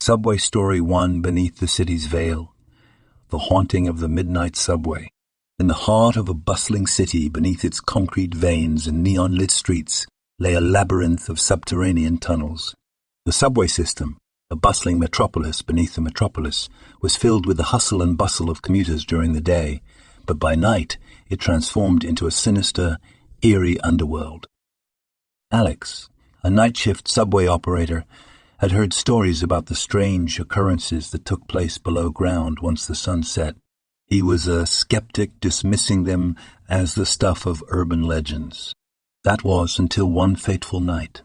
Subway Story 1: Beneath the City's Veil. The haunting of the midnight subway. In the heart of a bustling city, beneath its concrete veins and neon-lit streets, lay a labyrinth of subterranean tunnels. The subway system, a bustling metropolis beneath the metropolis, was filled with the hustle and bustle of commuters during the day, but by night it transformed into a sinister, eerie underworld. Alex, a night shift subway operator, had heard stories about the strange occurrences that took place below ground once the sun set. He was a skeptic, dismissing them as the stuff of urban legends. That was until one fateful night.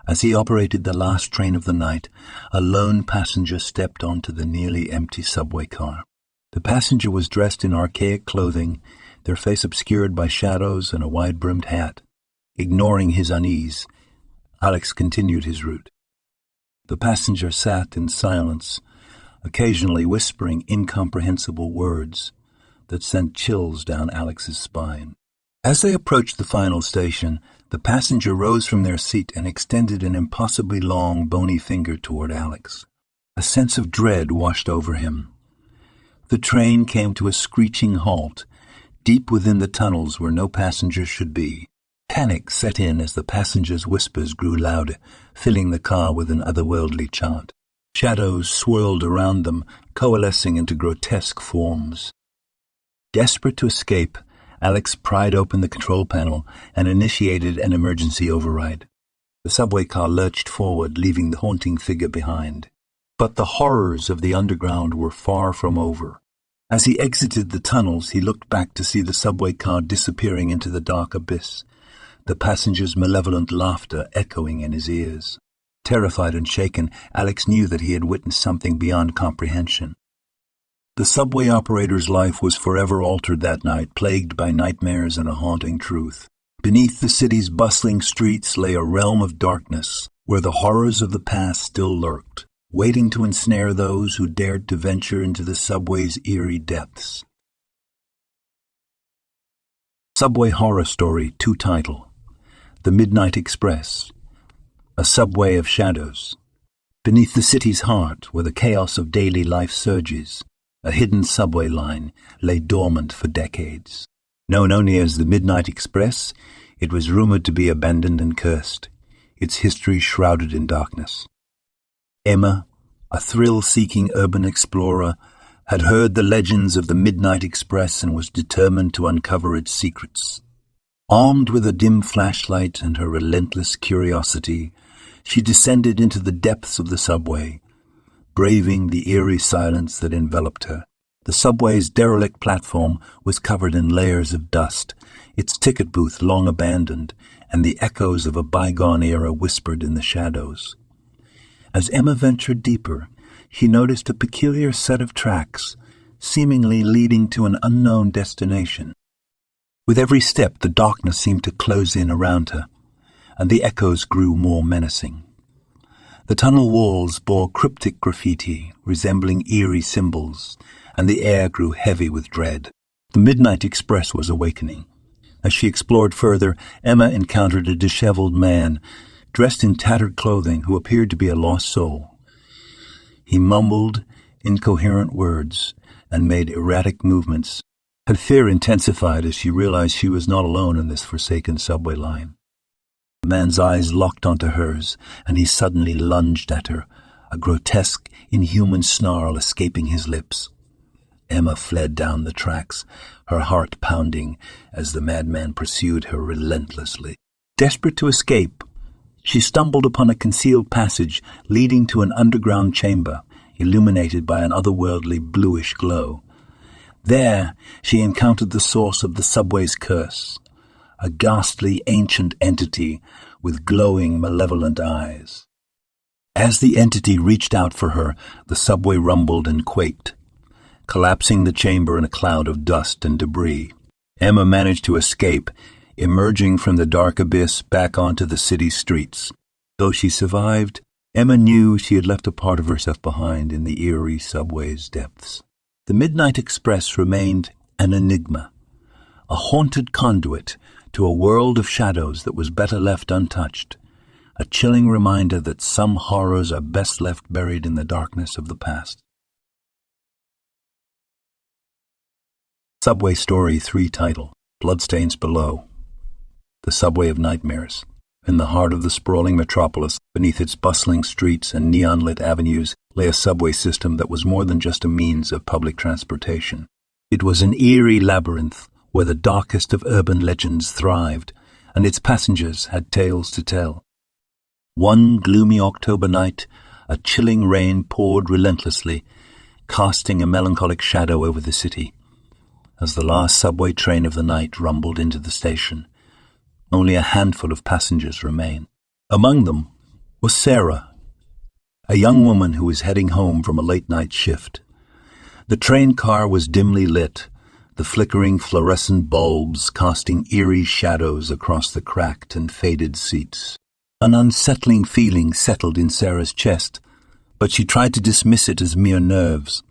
As he operated the last train of the night, a lone passenger stepped onto the nearly empty subway car. The passenger was dressed in archaic clothing, their face obscured by shadows and a wide-brimmed hat. Ignoring his unease, Alex continued his route. The passenger sat in silence, occasionally whispering incomprehensible words that sent chills down Alex's spine. As they approached the final station, the passenger rose from their seat and extended an impossibly long, bony finger toward Alex. A sense of dread washed over him. The train came to a screeching halt, deep within the tunnels where no passenger should be. Panic set in as the passengers' whispers grew louder, filling the car with an otherworldly chant. Shadows swirled around them, coalescing into grotesque forms. Desperate to escape, Alex pried open the control panel and initiated an emergency override. The subway car lurched forward, leaving the haunting figure behind. But the horrors of the underground were far from over. As he exited the tunnels, he looked back to see the subway car disappearing into the dark abyss, the passengers' malevolent laughter echoing in his ears. Terrified and shaken, Alex knew that he had witnessed something beyond comprehension. The subway operator's life was forever altered that night, plagued by nightmares and a haunting truth. Beneath the city's bustling streets lay a realm of darkness, where the horrors of the past still lurked, waiting to ensnare those who dared to venture into the subway's eerie depths. Subway Horror Story 2 title: The Midnight Express. A subway of shadows. Beneath the city's heart, where the chaos of daily life surges, a hidden subway line lay dormant for decades. Known only as the Midnight Express, it was rumored to be abandoned and cursed, its history shrouded in darkness. Emma, a thrill-seeking urban explorer, had heard the legends of the Midnight Express and was determined to uncover its secrets. Armed with a dim flashlight and her relentless curiosity, she descended into the depths of the subway, braving the eerie silence that enveloped her. The subway's derelict platform was covered in layers of dust, its ticket booth long abandoned, and the echoes of a bygone era whispered in the shadows. As Emma ventured deeper, she noticed a peculiar set of tracks, seemingly leading to an unknown destination. With every step, the darkness seemed to close in around her, and the echoes grew more menacing. The tunnel walls bore cryptic graffiti, resembling eerie symbols, and the air grew heavy with dread. The Midnight Express was awakening. As she explored further, Emma encountered a disheveled man, dressed in tattered clothing, who appeared to be a lost soul. He mumbled incoherent words and made erratic movements. Her fear intensified as she realized she was not alone in this forsaken subway line. The man's eyes locked onto hers, and he suddenly lunged at her, a grotesque, inhuman snarl escaping his lips. Emma fled down the tracks, her heart pounding as the madman pursued her relentlessly. Desperate to escape, she stumbled upon a concealed passage leading to an underground chamber, illuminated by an otherworldly bluish glow. There she encountered the source of the subway's curse, a ghastly ancient entity with glowing, malevolent eyes. As the entity reached out for her, the subway rumbled and quaked, collapsing the chamber in a cloud of dust and debris. Emma managed to escape, emerging from the dark abyss back onto the city streets. Though she survived, Emma knew she had left a part of herself behind in the eerie subway's depths. The Midnight Express remained an enigma, a haunted conduit to a world of shadows that was better left untouched. a chilling reminder that some horrors are best left buried in the darkness of the past. Subway Story 3 title, Bloodstains Below. The subway of nightmares. In the heart of the sprawling metropolis, beneath its bustling streets and neon-lit avenues, lay a subway system that was more than just a means of public transportation. It was an eerie labyrinth where the darkest of urban legends thrived, and its passengers had tales to tell. One gloomy October night, a chilling rain poured relentlessly, casting a melancholic shadow over the city. As the last subway train of the night rumbled into the station, only a handful of passengers remained. Among them was Sarah, a young woman who was heading home from a late-night shift. The train car was dimly lit, the flickering fluorescent bulbs casting eerie shadows across the cracked and faded seats. An unsettling feeling settled in Sarah's chest, but she tried to dismiss it as mere nerves.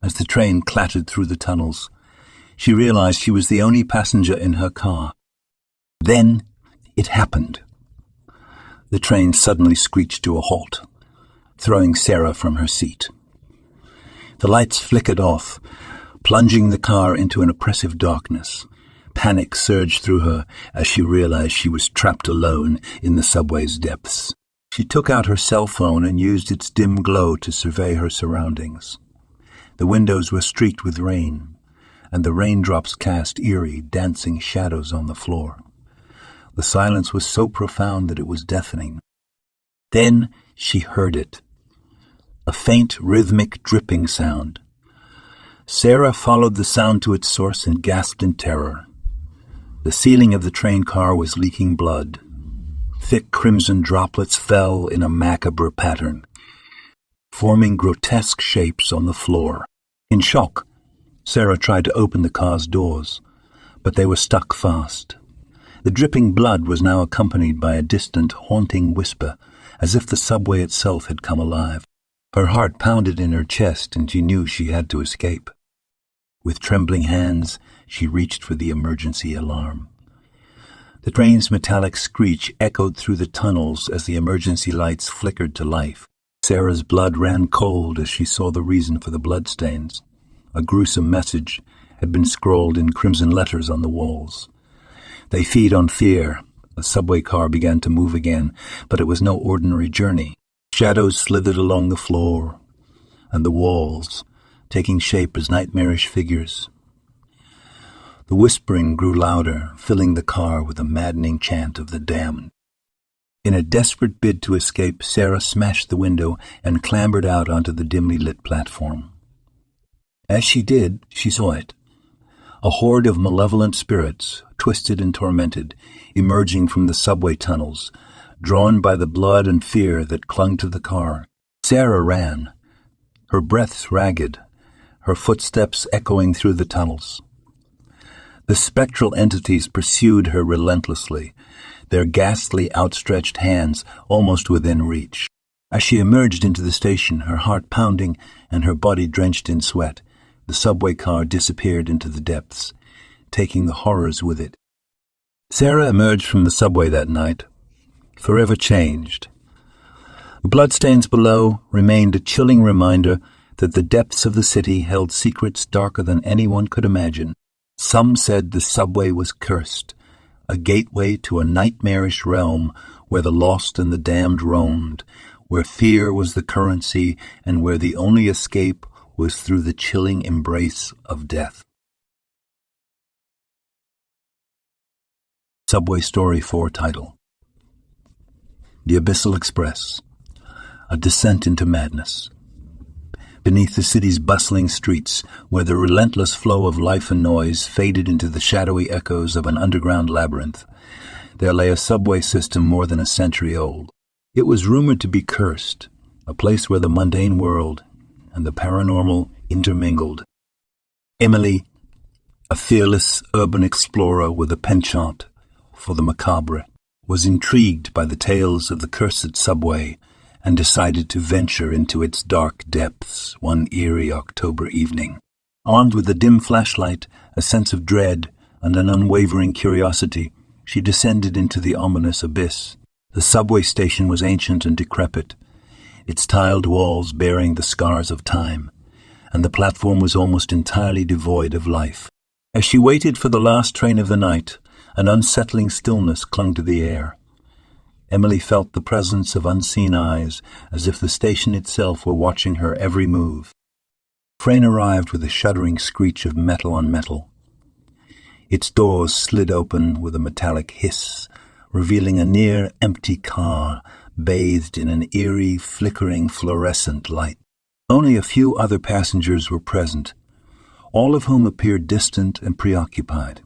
As the train clattered through the tunnels, she realized she was the only passenger in her car. Then it happened. The train suddenly screeched to a halt, throwing Sarah from her seat. The lights flickered off, plunging the car into an oppressive darkness. Panic surged through her as she realized she was trapped alone in the subway's depths. She took out her cell phone and used its dim glow to survey her surroundings. The windows were streaked with rain, and the raindrops cast eerie, dancing shadows on the floor. The silence was so profound that it was deafening. Then she heard it. A faint, rhythmic dripping sound. Sarah followed the sound to its source and gasped in terror. The ceiling of the train car was leaking blood. Thick crimson droplets fell in a macabre pattern, forming grotesque shapes on the floor. In shock, Sarah tried to open the car's doors, but they were stuck fast. The dripping blood was now accompanied by a distant, haunting whisper, as if the subway itself had come alive. Her heart pounded in her chest, and she knew she had to escape. With trembling hands, she reached for the emergency alarm. The train's metallic screech echoed through the tunnels as the emergency lights flickered to life. Sarah's blood ran cold as she saw the reason for the bloodstains. A gruesome message had been scrawled in crimson letters on the walls. They feed on fear. The subway car began to move again, but it was no ordinary journey. Shadows slithered along the floor and the walls, taking shape as nightmarish figures. The whispering grew louder, filling the car with a maddening chant of the damned. In a desperate bid to escape, Sarah smashed the window and clambered out onto the dimly lit platform. As she did, she saw it. A horde of malevolent spirits, twisted and tormented, emerging from the subway tunnels, drawn by the blood and fear that clung to the car. Sarah ran, her breath ragged, her footsteps echoing through the tunnels. The spectral entities pursued her relentlessly, their ghastly outstretched hands almost within reach. As she emerged into the station, her heart pounding and her body drenched in sweat, the subway car disappeared into the depths, taking the horrors with it. Sarah emerged from the subway that night, forever changed. The bloodstains below remained a chilling reminder that the depths of the city held secrets darker than anyone could imagine. Some said the subway was cursed, a gateway to a nightmarish realm where the lost and the damned roamed, where fear was the currency and where the only escape was through the chilling embrace of death. Subway Story 4 title: The Abyssal Express, a descent into madness. Beneath the city's bustling streets, where the relentless flow of life and noise faded into the shadowy echoes of an underground labyrinth, there lay a subway system more than a century old. It was rumored to be cursed, a place where the mundane world and the paranormal intermingled. Emily, a fearless urban explorer with a penchant for the macabre, was intrigued by the tales of the cursed subway and decided to venture into its dark depths one eerie October evening. Armed with a dim flashlight, a sense of dread, and an unwavering curiosity, she descended into the ominous abyss. The subway station was ancient and decrepit, its tiled walls bearing the scars of time, and the platform was almost entirely devoid of life. As she waited for the last train of the night, an unsettling stillness clung to the air. Emily felt the presence of unseen eyes, as if the station itself were watching her every move. The train arrived with a shuddering screech of metal on metal. Its doors slid open with a metallic hiss, revealing a near-empty car bathed in an eerie, flickering fluorescent light. Only a few other passengers were present, all of whom appeared distant and preoccupied.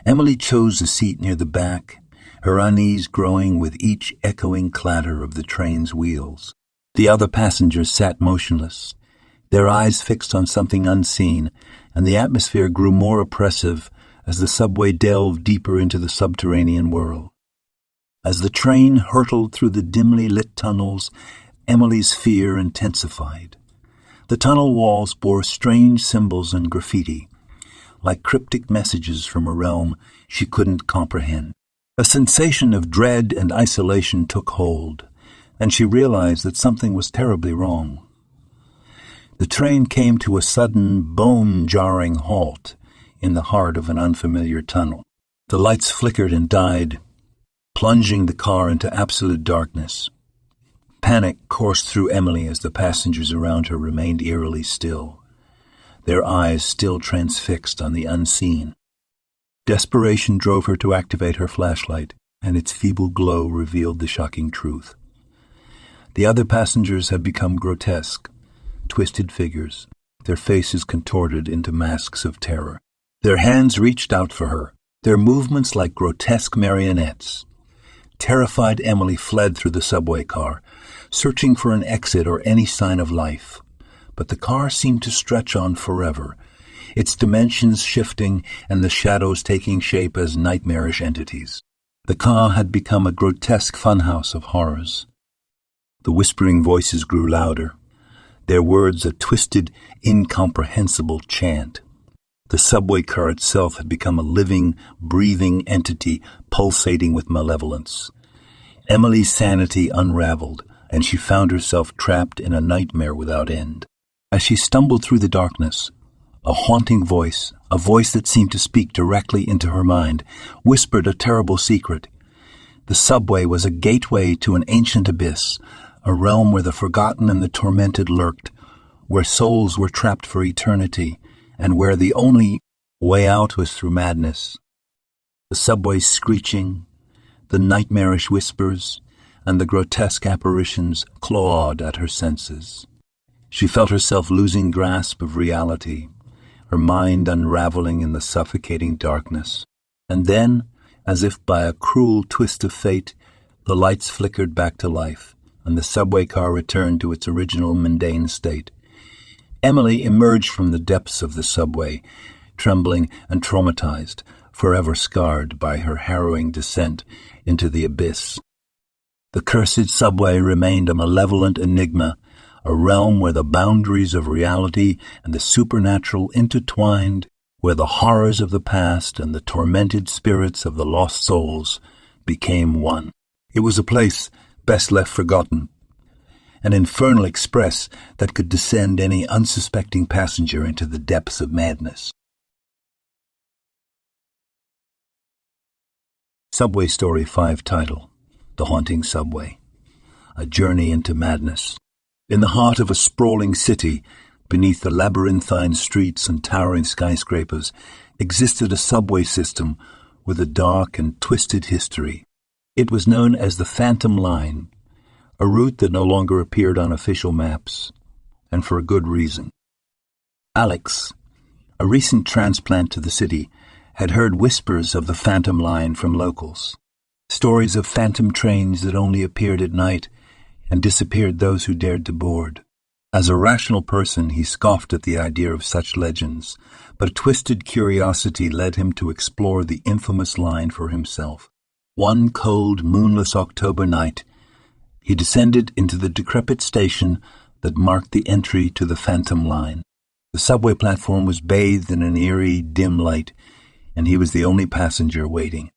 Emily chose a seat near the back, her unease growing with each echoing clatter of the train's wheels. The other passengers sat motionless, their eyes fixed on something unseen, and the atmosphere grew more oppressive as the subway delved deeper into the subterranean world. As the train hurtled through the dimly lit tunnels, Emily's fear intensified. The tunnel walls bore strange symbols and graffiti, like cryptic messages from a realm she couldn't comprehend. A sensation of dread and isolation took hold, and she realized that something was terribly wrong. The train came to a sudden, bone-jarring halt in the heart of an unfamiliar tunnel. The lights flickered and died, plunging the car into absolute darkness. Panic coursed through Emily as the passengers around her remained eerily still, their eyes still transfixed on the unseen. Desperation drove her to activate her flashlight, and its feeble glow revealed the shocking truth. The other passengers had become grotesque, twisted figures, their faces contorted into masks of terror. Their hands reached out for her, their movements like grotesque marionettes. Terrified Emily fled through the subway car, searching for an exit or any sign of life. But the car seemed to stretch on forever, its dimensions shifting and the shadows taking shape as nightmarish entities. The car had become a grotesque funhouse of horrors. The whispering voices grew louder, their words a twisted, incomprehensible chant. The subway car itself had become a living, breathing entity pulsating with malevolence. Emily's sanity unraveled, and she found herself trapped in a nightmare without end. As she stumbled through the darkness, a haunting voice, a voice that seemed to speak directly into her mind, whispered a terrible secret. The subway was a gateway to an ancient abyss, a realm where the forgotten and the tormented lurked, where souls were trapped for eternity, and where the only way out was through madness. The subway's screeching, the nightmarish whispers, and the grotesque apparitions clawed at her senses. She felt herself losing grasp of reality, her mind unraveling in the suffocating darkness. And then, as if by a cruel twist of fate, the lights flickered back to life, and the subway car returned to its original mundane state. Emily emerged from the depths of the subway, trembling and traumatized, forever scarred by her harrowing descent into the abyss. The cursed subway remained a malevolent enigma, a realm where the boundaries of reality and the supernatural intertwined, where the horrors of the past and the tormented spirits of the lost souls became one. It was a place best left forgotten, an infernal express that could descend any unsuspecting passenger into the depths of madness. Subway Story 5 title: The Haunting Subway. A Journey into Madness. In the heart of a sprawling city, beneath the labyrinthine streets and towering skyscrapers, existed a subway system with a dark and twisted history. It was known as the Phantom Line, a route that no longer appeared on official maps, and for a good reason. Alex, a recent transplant to the city, had heard whispers of the Phantom Line from locals, stories of phantom trains that only appeared at night and disappeared those who dared to board. As a rational person, he scoffed at the idea of such legends, but a twisted curiosity led him to explore the infamous line for himself. One cold, moonless October night, he descended into the decrepit station that marked the entry to the Phantom Line. The subway platform was bathed in an eerie, dim light, and he was the only passenger waiting.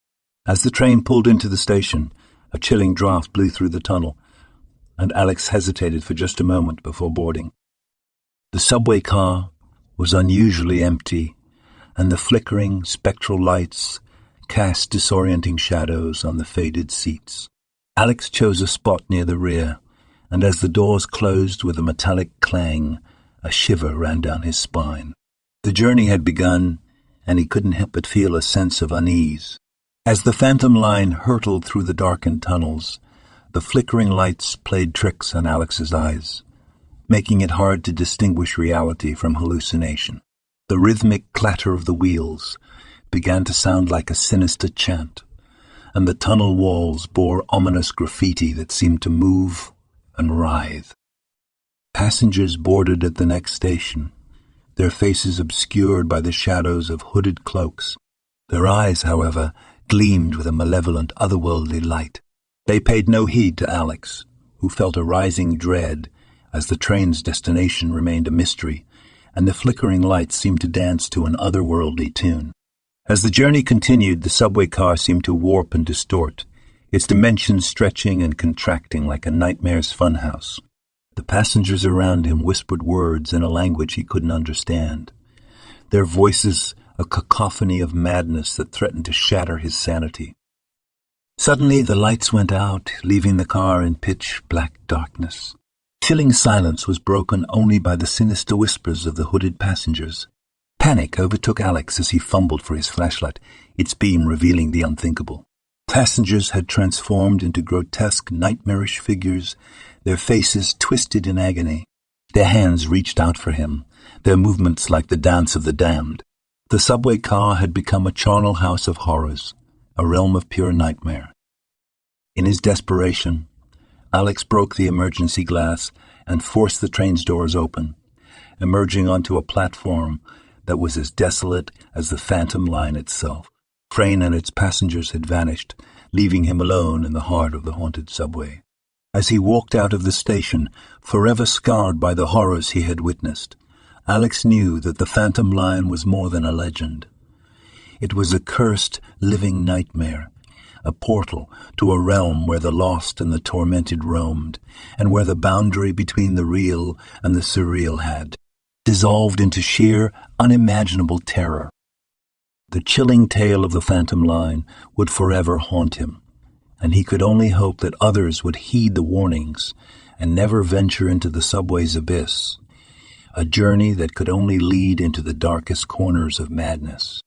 As the train pulled into the station, A chilling draft blew through the tunnel, and Alex hesitated for just a moment before boarding. The subway car was unusually empty, and the flickering, spectral lights cast disorienting shadows on the faded seats. Alex chose a spot near the rear, and as the doors closed with a metallic clang, a shiver ran down his spine. The journey had begun, and he couldn't help but feel a sense of unease. As the phantom line hurtled through the darkened tunnels, the flickering lights played tricks on Alex's eyes, making it hard to distinguish reality from hallucination. The rhythmic clatter of the wheels began to sound like a sinister chant, and the tunnel walls bore ominous graffiti that seemed to move and writhe. Passengers boarded at the next station, their faces obscured by the shadows of hooded cloaks. Their eyes, however, gleamed with a malevolent, otherworldly light. They paid no heed to Alex, who felt a rising dread as the train's destination remained a mystery, and the flickering lights seemed to dance to an otherworldly tune. As the journey continued, the subway car seemed to warp and distort, its dimensions stretching and contracting like a nightmare's funhouse. The passengers around him whispered words in a language he couldn't understand, their voices a cacophony of madness that threatened to shatter his sanity. Suddenly the lights went out, leaving the car in pitch-black darkness. Chilling silence was broken only by the sinister whispers of the hooded passengers. Panic overtook Alex as he fumbled for his flashlight, its beam revealing the unthinkable. Passengers had transformed into grotesque, nightmarish figures, their faces twisted in agony. Their hands reached out for him, their movements like the dance of the damned. The subway car had become a charnel house of horrors, a realm of pure nightmare. In his desperation, Alex broke the emergency glass and forced the train's doors open, emerging onto a platform that was as desolate as the phantom line itself. Train and its passengers had vanished, leaving him alone in the heart of the haunted subway. As he walked out of the station, forever scarred by the horrors he had witnessed, Alex knew that the phantom line was more than a legend. It was a cursed, living nightmare, a portal to a realm where the lost and the tormented roamed, and where the boundary between the real and the surreal had dissolved into sheer, unimaginable terror. The chilling tale of the phantom line would forever haunt him, and he could only hope that others would heed the warnings and never venture into the subway's abyss, a journey that could only lead into the darkest corners of madness.